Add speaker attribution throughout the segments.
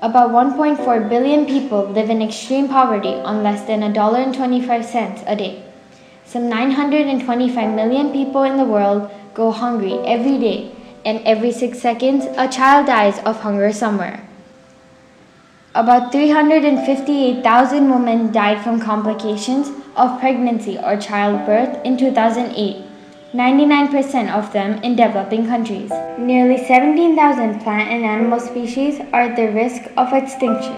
Speaker 1: About 1.4 billion people live in extreme poverty on less than $1.25 a day. Some 925 million people in the world go hungry every day, and every 6 seconds, a child dies of hunger somewhere. About 358,000 women died from complications of pregnancy or childbirth in 2008, 99% of them in developing countries. Nearly 17,000 plant and animal species are at the risk of extinction.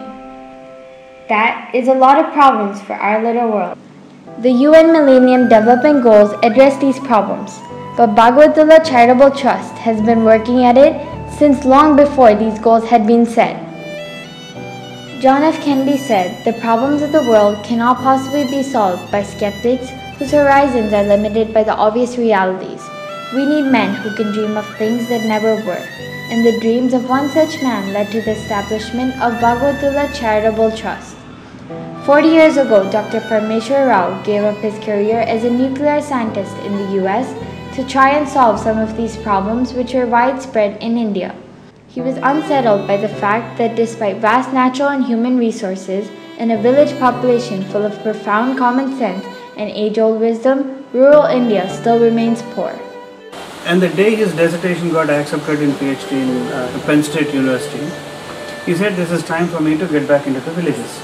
Speaker 1: That is a lot of problems for our little world. The UN Millennium Development Goals address these problems, but BAGAVATHULA Charitable Trust has been working at it since long before these goals had been set. John F. Kennedy said, "The problems of the world cannot possibly be solved by skeptics whose horizons are limited by the obvious realities. We need men who can dream of things that never were." And the dreams of one such man led to the establishment of BAGAVATHULA Charitable Trust. 40 years ago, Dr. Parmeshwar Rao gave up his career as a nuclear scientist in the US to try and solve some of these problems which were widespread in India. He was unsettled by the fact that despite vast natural and human resources and a village population full of profound common sense and age-old wisdom, rural India still remains poor.
Speaker 2: And the day his dissertation got accepted in PhD in Penn State University, he said, "This is time for me to get back into the villages."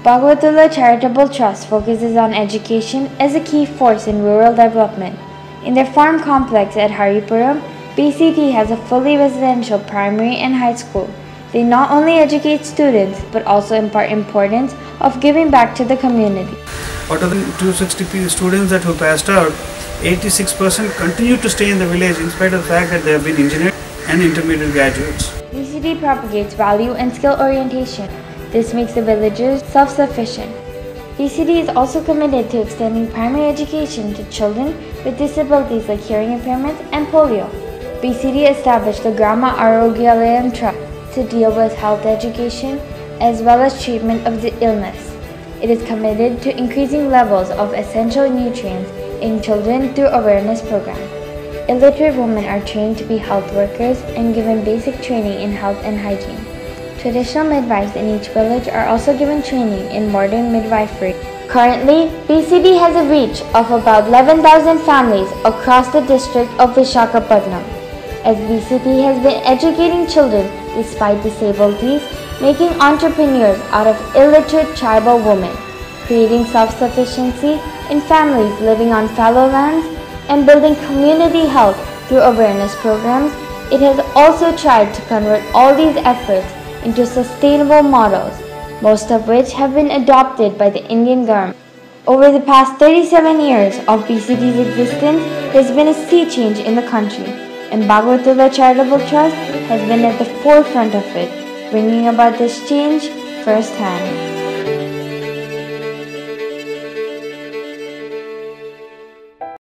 Speaker 1: BAGAVATHULA Charitable Trust focuses on education as a key force in rural development. In their farm complex at Haripuram, BCT has a fully residential primary and high school. They not only educate students but also impart importance of giving back to the community.
Speaker 2: Out of the 260 students who passed out, 86% continue to stay in the village in spite of the fact that they have been engineers and intermediate graduates.
Speaker 1: BCT propagates value and skill orientation. This makes the villagers self-sufficient. BCT is also committed to extending primary education to children with disabilities like hearing impairments and polio. BCT established the Grama Arogyalayam Trust to deal with health education as well as treatment of the illness. It is committed to increasing levels of essential nutrients in children through awareness programs. Illiterate women are trained to be health workers and given basic training in health and hygiene. Traditional midwives in each village are also given training in modern midwifery. Currently, BCT has a reach of about 11,000 families across the district of Visakhapatnam, as BCT has been educating children despite disabilities, making entrepreneurs out of illiterate tribal women, creating self-sufficiency in families living on fallow lands, and building community health through awareness programs. It has also tried to convert all these efforts into sustainable models, most of which have been adopted by the Indian government. Over the past 37 years of BCT's existence, there has been a sea change in the country, and BAGAVATHULA Charitable Trust has been at the forefront of it, bringing about this change firsthand.